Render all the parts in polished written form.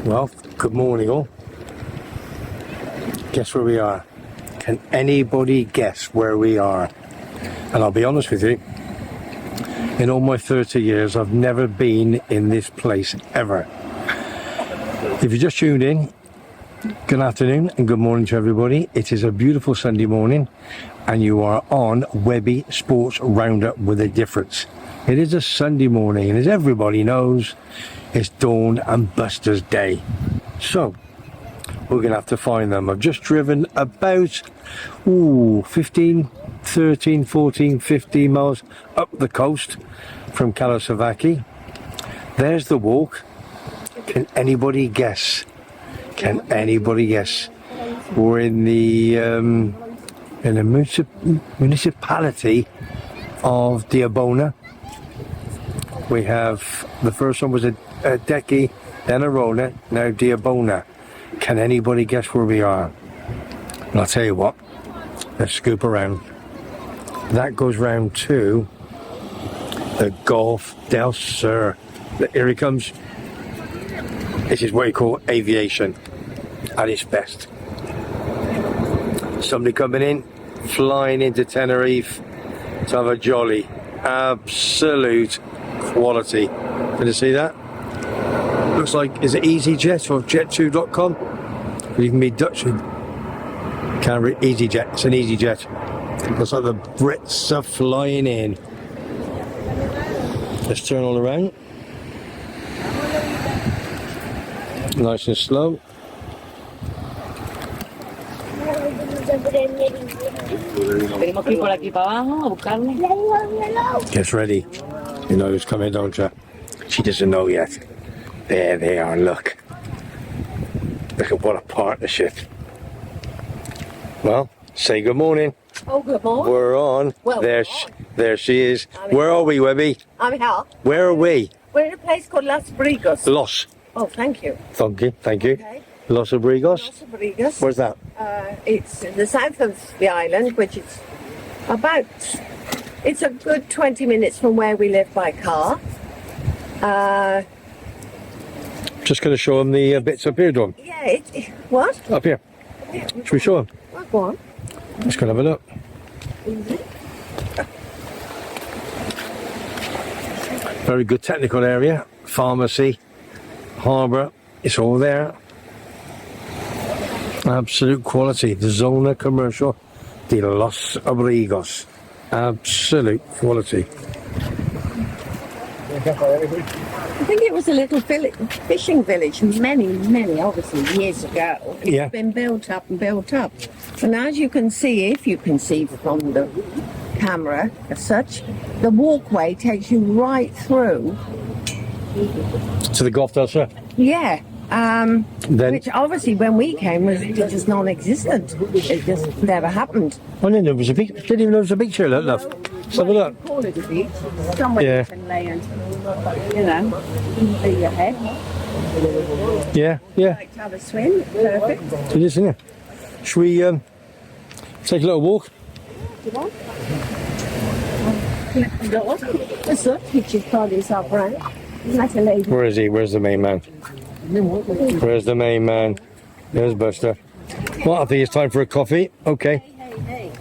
Well, good morning all. Guess where we are? Can anybody guess where we are? And I'll be honest with you, in all my 30 years I've never been in this place ever. If you just tuned in, good afternoon and good morning to everybody. It is a beautiful Sunday morning and you are on Webby Sports Roundup with a difference. It is a Sunday morning and as everybody knows, it's Dawn and Buster's Day. So, we're going to have to find them. I've just driven about 15 miles up the coast from CAIXESBBXXX. There's the walk. Can anybody guess? Can anybody guess? We're in the municipality of Diabona. We have, the first one was a Decky, then a Rona, now Diabona. Can anybody guess where we are? And I'll tell you what, let's scoop around. That goes round to the Golf del Sur. Here he comes. This is what you call aviation at its best. Somebody coming in, flying into Tenerife to have a jolly. Absolute quality. Can you see that? Looks like, is it EasyJet or Jet2.com? Could even be Dutch. Can't read EasyJet. It's an EasyJet. Looks like the Brits are flying in. Let's turn all around. Nice and slow. Gets ready. You know who's coming, don't you? She doesn't know yet. There they are, look. Look at what a partnership. Well, say good morning. Oh, good morning. We're on. Well, there she is. Where are we, Webby? I'm here. Where are we? We're in a place called Los Abrigos. Los. Oh, thank you. Thank you, thank you. Okay. Los Abrigos? Los Abrigos. Where's that? It's in the south of the island, which is about, it's a good 20 minutes from where we live by car. Just going to show them the bits up here, Dawn. Yeah, what? Up here. Should we show them? Oh, go on. Let's go and have a look. Very good technical area. Pharmacy, harbour, it's all there. Absolute quality. The Zona Commercial de Los Abrigos. Absolute quality. I think it was a little fishing village many, obviously, years ago. It's been built up and built up. And as you can see, if you can see from the camera as such, the walkway takes you right through. To the Golf del Sur? Yeah. Which obviously when we came was just non-existent. It just never happened. I didn't know there was a beach. Didn't even know there was a beach here, love. Let's have a look. Call it a beach. Somewhere you can lay and, do your head. Yeah. Like to have a swim. Perfect. It is, isn't it? Should we take a little walk? What's up? Picture called himself around. Like a lady. Where is he? Where's the main man? Where's the main man? There's Buster. Well, I think it's time for a coffee. Okay. Hey.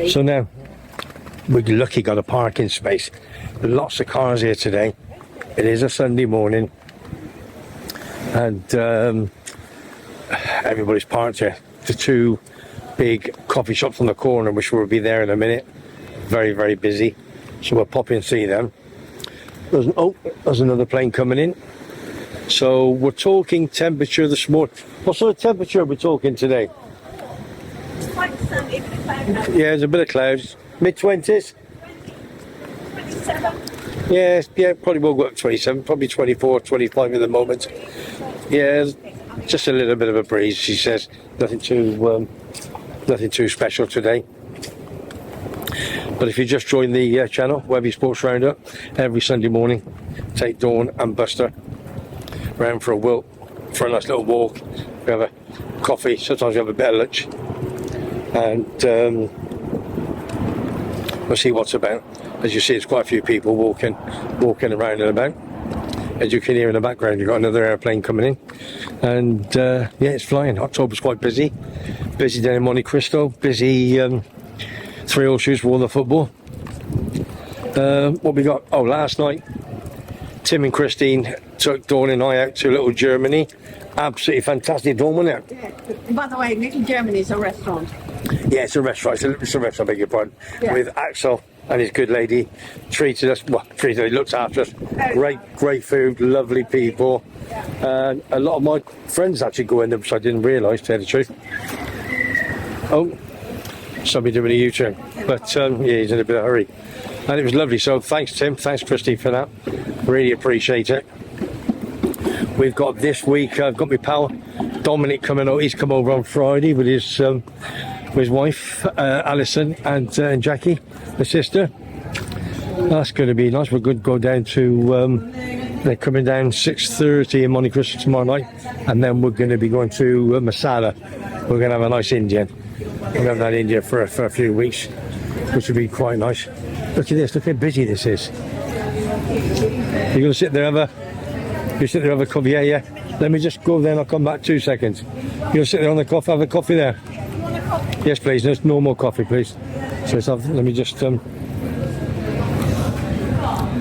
So now, we're lucky got a parking space. Lots of cars here today. It is a Sunday morning. And everybody's parked here. The two big coffee shops on the corner, which will be there in a minute. Very, very busy. So we'll pop in and see them. There's another plane coming in. So we're talking temperature this morning. What sort of temperature are we talking today? It's quite sunny. Yeah, there's a bit of clouds. Mid-20s? 27. Yeah, probably will go up 27, probably 24, 25 at the moment. Yeah, just a little bit of a breeze, she says. Nothing too special today. But if you just join the channel, Webby Sports Roundup, every Sunday morning, take Dawn and Buster round for a nice little walk. We have a coffee, sometimes we have a bit of lunch, and we'll see what's about. As you see, there's quite a few people walking around and about. As you can hear in the background, you've got another airplane coming in. And yeah, it's flying. October's quite busy. Busy down in Monte Cristo. Busy 3 horseshoes for all the football. What we got? Oh, last night, Tim and Christine took Dawn and I out to Little Germany. Absolutely fantastic, Dawn, wasn't it? Yeah. By the way, Little Germany is a restaurant. Yeah, it's a restaurant. It's a restaurant, I beg your pardon. Yeah. With Axel and his good lady. Treated us, looked after us. Great food, lovely people. And a lot of my friends actually go in there, which I didn't realise, to tell the truth. Oh, somebody doing a U-turn. But yeah, he's in a bit of a hurry. And it was lovely. So thanks, Tim. Thanks, Christy, for that. Really appreciate it. We've got this week, I've got my pal Dominic coming out. He's come over on Friday with his wife, Alison, and Jackie, the sister. That's going to be nice. We're going to go down to, they're coming down 6:30 in Monte Cristo tomorrow night. And then we're going to be going to Masala. We're going to have a nice Indian. We're going to have that India for a few weeks, which will be quite nice. Look at this, look how busy this is. You're going to sit there, have a coffee, yeah. Let me just go there and I'll come back 2 seconds. You're going to sit there on the coffee, have a coffee there. Yes, please, there's no more coffee, please. So let me just,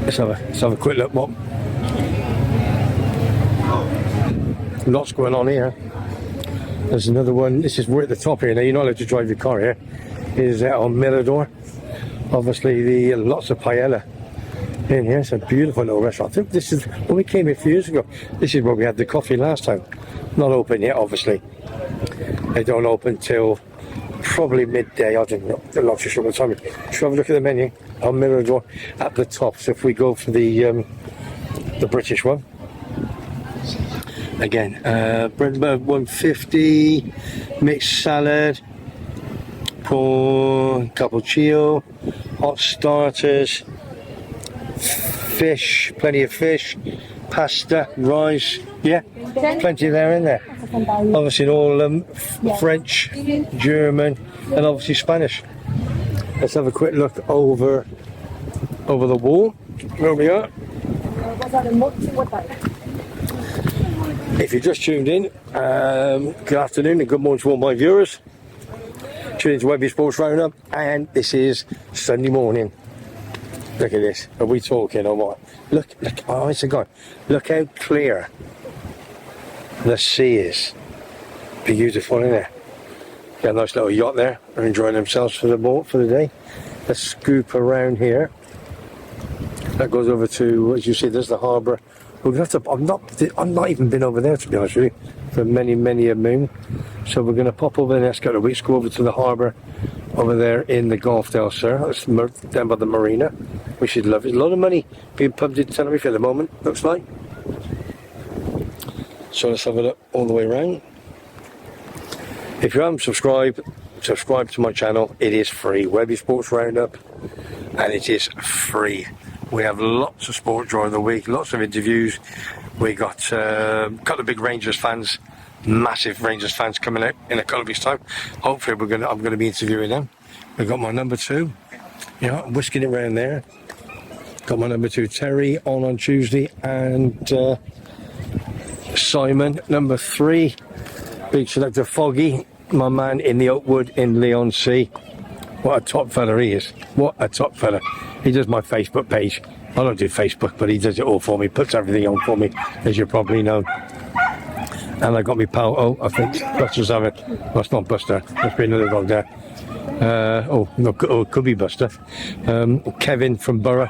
let's have a quick look, what? Lots going on here. There's another one, this is, we're at the top here now, you're not allowed to drive your car here. Is on Mirador. Obviously, lots of paella in here. It's a beautiful little restaurant. I think this is when we came here a few years ago. This is where we had the coffee last time. Not open yet, obviously. They don't open till probably midday. I don't know. I'm not too sure what time. Should have a look at the menu on Mirador at the top. So if we go for the British one, again, bread and butter 150, mixed salad, prawn, cappuccino, hot starters, fish, plenty of fish, pasta, rice, yeah, plenty there in there. Obviously all French, German, and obviously Spanish. Let's have a quick look over the wall, where we are. If you just tuned in, good afternoon and good morning to all my viewers. Tuning to WEBBY'S Sports Roundup, and this is Sunday morning. Look at this. Are we talking or what? Look, oh, it's a guy. Look how clear the sea is. Beautiful, isn't it? Got a nice little yacht there. They're enjoying themselves for the day. Let's scoop around here. That goes over to, as you see, there's the harbour. We're gonna have to. I've not even been over there, to be honest with you, for many a moon. So we're going to pop over the next couple of weeks, go over to the harbour over there in the Gulf del Sur. That's down by the marina, which is lovely. A lot of money being pumped into Tenerife at the moment, looks like. So let's have a look all the way around. If you haven't subscribed to my channel. It is free. WEBBY'S Sports Roundup, and it is free. We have lots of sport during the week, lots of interviews. We got a couple of big Rangers fans, massive Rangers fans coming out in a couple of weeks' time. Hopefully I'm going to be interviewing them. We've got my number 2, I'm whisking it around there. Got my number 2, Terry, on Tuesday, and Simon, number 3, big selector Foggy, my man in the Oakwood in Leon C. What a top fella he is. What a top fella. He does my Facebook page. I don't do Facebook, but he does it all for me, puts everything on for me, as you probably know. And I got me pal, I think Buster's having, well, it's not Buster, must be another dog there. It could be Buster. Kevin from Borough,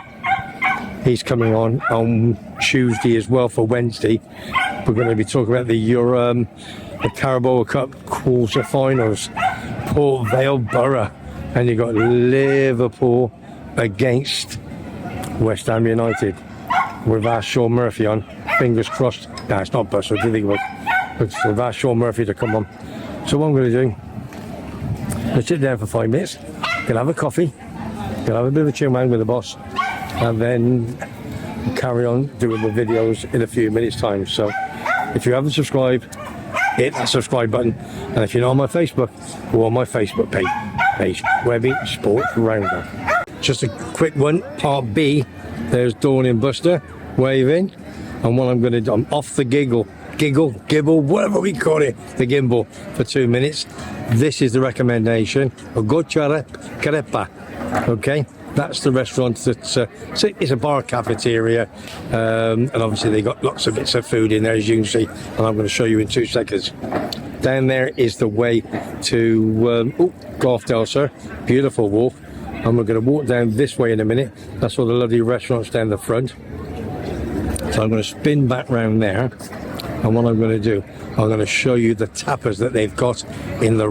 he's coming on Tuesday as well for Wednesday. We're going to be talking about the Carabao Cup quarter-finals, Port Vale Borough, and you got Liverpool against West Ham United with our Sean Murphy on. Fingers crossed. No, it's not Buster, I didn't think it was. But with our Sean Murphy to come on. So what I'm going to do, let's sit down for 5 minutes, gonna have a coffee, gonna have a bit of a chill man with the boss, and then carry on doing the videos in a few minutes time. So if you haven't subscribed, hit that subscribe button, and if you're not on my Facebook, go on my Facebook page, WEBBY'S Sports Roundup. Just a quick one, part B. There's Dawn and Buster waving. And what I'm going to do, I'm off the gibble, whatever we call it, the gimbal, for 2 minutes. This is the recommendation, a gocha crepa, okay? That's the restaurant that's, it's a bar cafeteria, and obviously they got lots of bits of food in there, as you can see, and I'm going to show you in 2 seconds. Down there is the way to Golf Del Sur, beautiful walk, and we're going to walk down this way in a minute. That's all the lovely restaurants down the front. So I'm going to spin back round there, and what I'm going to do, I'm going to show you the tapas that they've got in the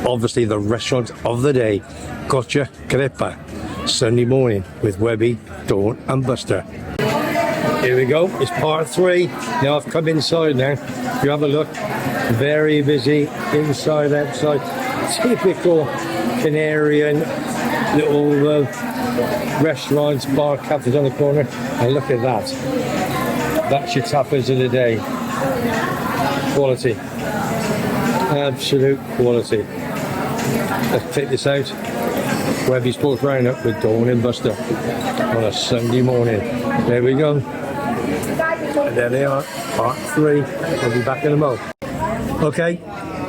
obviously the restaurant of the day, Gocha Crepa, Sunday morning with Webby, Dawn and Buster. Here we go, it's part 3. Now I've come inside now. If you have a look, very busy, inside, outside. Typical Canarian little restaurants, bar, cafes on the corner. And look at that. That's your tapas of the day. Quality. Absolute quality. Let's take this out. Webby's Sports Roundup with Dawn and Buster on a Sunday morning. There we go. And there they are, part 3. We'll be back in a moment. Okay,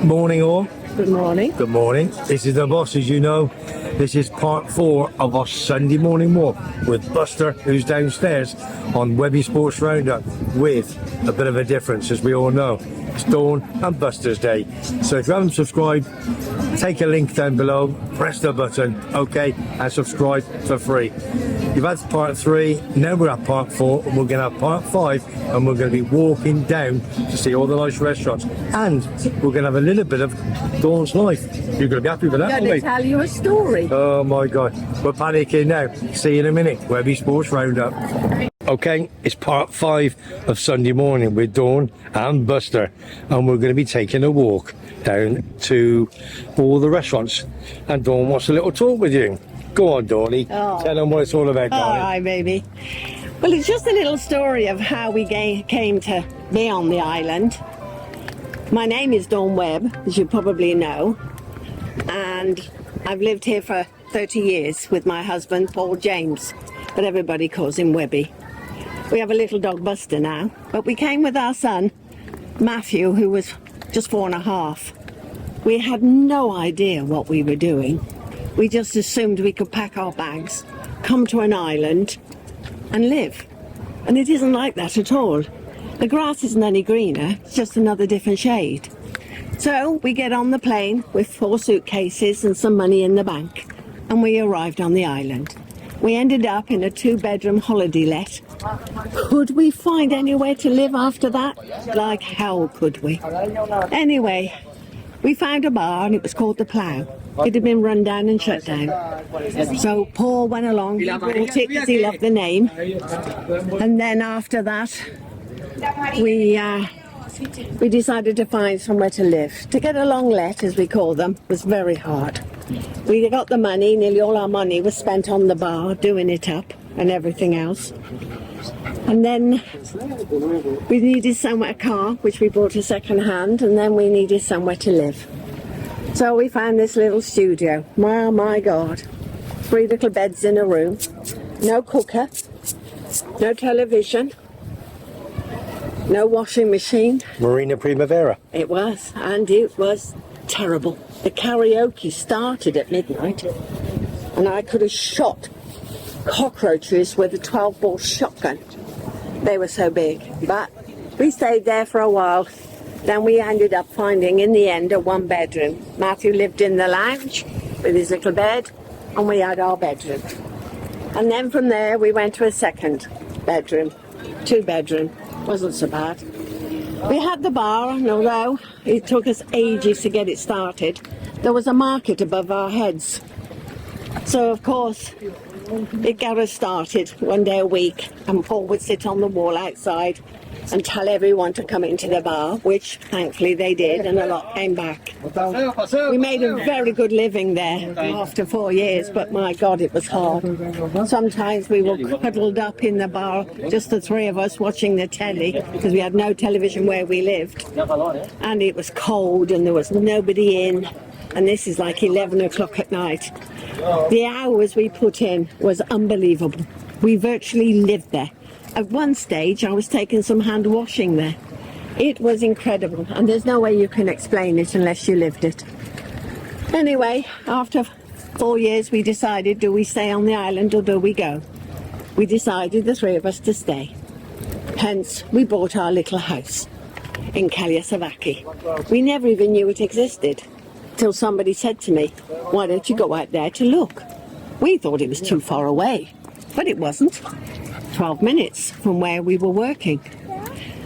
morning all. Good morning. Good morning. This is the boss, as you know. This is part 4 of our Sunday morning walk with Buster, who's downstairs on Webby Sports Roundup, with a bit of a difference, as we all know. It's Dawn and Buster's Day. So if you haven't subscribed, take a link down below, press the button, okay, and subscribe for free. You've had part 3, now we're at part 4, and we're going to have part 5, and we're going to be walking down to see all the nice restaurants, and we're going to have a little bit of Dawn's life. You're going to be happy with that, I'm going to tell you a story. Oh my God, we're panicking now. See you in a minute, Webby Sports Roundup. Okay, it's part 5 of Sunday morning with Dawn and Buster, and we're going to be taking a walk down to all the restaurants, and Dawn wants a little talk with you. Go on, Dawny. Oh. Tell them what it's all about, darling. All right, baby. Well, it's just a little story of how we came to be on the island. My name is Dawn Webb, as you probably know, and I've lived here for 30 years with my husband, Paul James, but everybody calls him Webby. We have a little dog, Buster, now, but we came with our son, Matthew, who was just 4.5. We had no idea what we were doing. We just assumed we could pack our bags, come to an island and live. And it isn't like that at all. The grass isn't any greener, it's just another different shade. So we get on the plane with 4 suitcases and some money in the bank, and we arrived on the island. We ended up in a 2-bedroom holiday let. Could we find anywhere to live after that? Like hell could we. Anyway, we found a bar and it was called The Plough. It had been run down and shut down. So Paul went along, he bought it because he loved the name. And then after that, we decided to find somewhere to live. To get a long let, as we call them, was very hard. We got the money, nearly all our money was spent on the bar, doing it up and everything else. And then we needed somewhere, a car, which we bought a second hand, and then we needed somewhere to live. So we found this little studio. Oh my God. 3 little beds in a room. No cooker. No television. No washing machine. Marina Primavera. It was, and it was terrible. The karaoke started at midnight, and I could have shot cockroaches with a 12-ball shotgun. They were so big. But we stayed there for a while. Then we ended up finding, in the end, a 1-bedroom. Matthew lived in the lounge with his little bed, and we had our bedroom. And then from there, we went to a 2nd bedroom, 2-bedroom. Wasn't so bad. We had the bar, and although it took us ages to get it started, there was a market above our heads. So, of course, it got us started 1 day a week, and Paul would sit on the wall outside and tell everyone to come into the bar, which thankfully they did, and a lot came back. We made a very good living there after 4 years, but my God, it was hard. Sometimes we were cuddled up in the bar, just the 3 of us watching the telly, because we had no television where we lived, and it was cold and there was nobody in, and this is like 11 o'clock at night. The hours we put in was unbelievable. We virtually lived there. at one stage I was taking some hand washing there. It was incredible, and there's no way you can explain it unless you lived it. Anyway, after 4 years we decided, do we stay on the island or do we go? We decided, the three of us, to stay. Hence, we bought our little house in CAIXESBBXXX. We never even knew it existed till somebody said to me, why don't you go out there to look? We thought it was too far away, but it wasn't. 12 minutes from where we were working.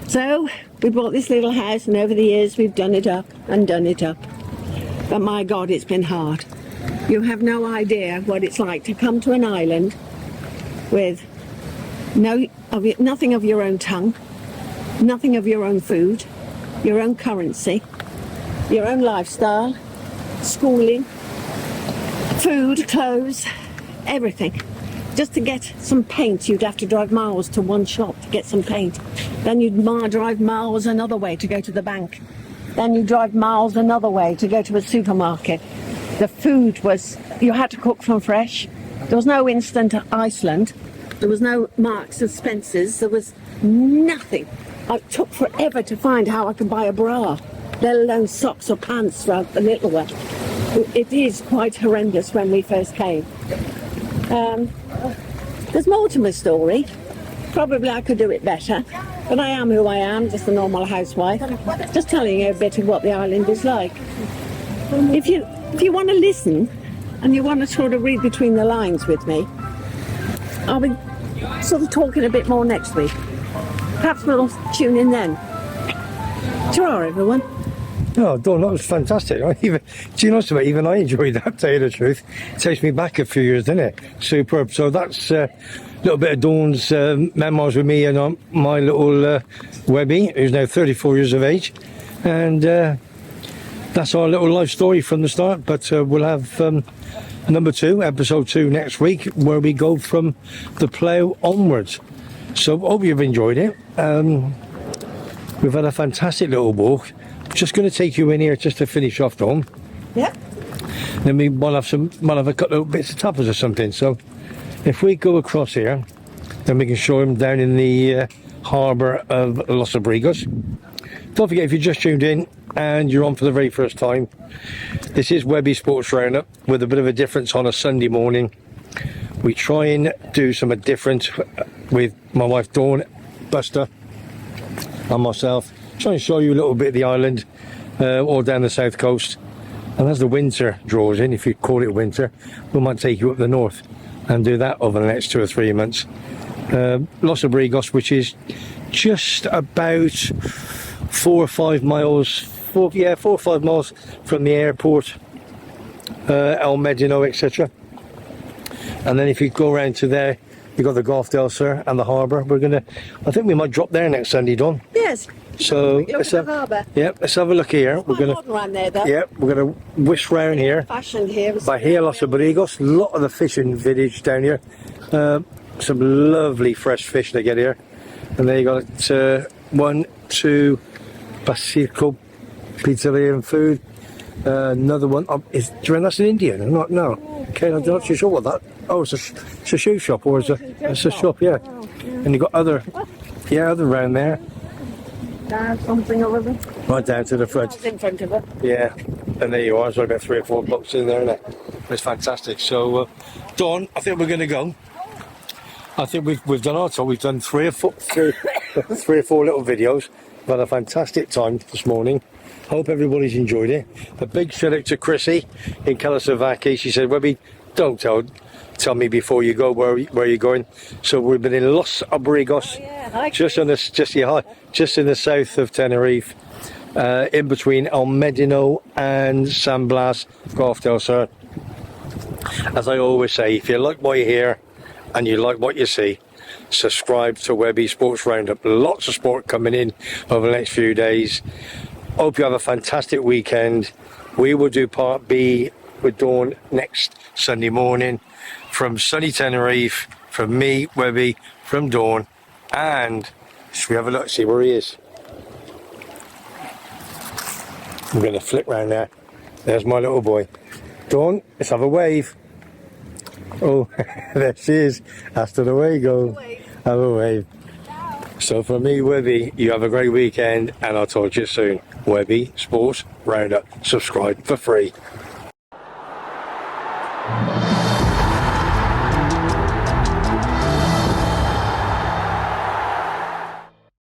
So we bought this little house, and over the years we've done it up and done it up. But my God, it's been hard. You have no idea what it's like to come to an island with nothing of your own tongue, nothing of your own food, your own currency, your own lifestyle, schooling, food, clothes, everything. Just to get some paint, you'd have to drive miles to one shop to get some paint. Then you'd drive miles another way to go to the bank. Then you'd drive miles another way to go to a supermarket. The food was, you had to cook from fresh. There was no instant Iceland. There was no Marks and Spencers. There was nothing. It took forever to find how I could buy a bra, let alone socks or pants for the little one. It is quite horrendous when we first came. There's more to my story. Probably I could do it better, but I am who I am, just a normal housewife, just telling you a bit of what the island is like. If you want to listen and you want to sort of read between the lines with me, I'll be sort of talking a bit more next week. Perhaps we'll tune in then. Ta-ra, everyone. Oh, Dawn, that was fantastic. Do you know something? Even I enjoyed that, to tell you the truth. It takes me back a few years, doesn't it? Superb. So that's a little bit of Dawn's memoirs with me and my little Webby, who's now 34 years of age. And that's our little life story from the start. But we'll have number 2, episode 2 next week, where we go from the plough onwards. So hope you've enjoyed it. We've had a fantastic little walk. Just going to take you in here just to finish off, Dawn. Yeah. Then we might have a couple of bits of tapas or something. So if we go across here, then we can show them down in the harbour of Los Abrigos. Don't forget, if you just tuned in and you're on for the very first time, this is WEBBY'S Sports Roundup with a bit of a difference on a Sunday morning. We try and do something different with my wife Dawn, Buster and myself. Try and show you a little bit of the island, all down the south coast. And as the winter draws in, if you call it winter, we might take you up the north and do that over the next 2 or 3 months. Los Abrigos, which is just about 4 or 5 miles, 4 or 5 miles from the airport, El Medino, etc. And then if you go around to there, you've got the Golf del Sur and the harbour. I think we might drop there next Sunday, Dawn. Yes. So let's have a look here. We're gonna whisk round here. Fashioned here. By here, Los Abrigos. A lot of the fishing village down here. Some lovely fresh fish they get here. And there you got 1, 2 Pacifico Pizzeria and Food. Another one. Do you reckon that's an Indian? I'm not. No. Okay, I'm not too sure what that. Oh, it's a shoe shop, or it's a shop, yeah. And you got other around there. Something over there. Right down to the front. In front of it. Yeah, and there you are. There's only about 3 or 4 blocks in there, isn't it? It's fantastic. So, Dawn, I think we're going to go. I think we've done our tour. We've done 3 or 4 little videos. We've had a fantastic time this morning. Hope everybody's enjoyed it. A big shout out to Chrissy in CAIXESBBXXX. She said, "Webby, don't tell me before you go where you're going." So we've been in Los Abrigos, just in the south of Tenerife, in between El Medino and San Blas, Golf del Sur. As I always say, if you like what you hear and you like what you see, subscribe to WEBBY'S Sports Roundup. Lots of sport coming in over the next few days. Hope you have a fantastic weekend. We will do part B with Dawn next Sunday morning from sunny Tenerife, from me, Webby, from Dawn. And should we have a look, see where he is? I'm going to flip round there. There's my little boy. Dawn, let's have a wave. Oh, there she is. That's the way you go. Have a wave. So for me, Webby, you have a great weekend, and I'll talk to you soon. Webby Sports Roundup. Subscribe for free.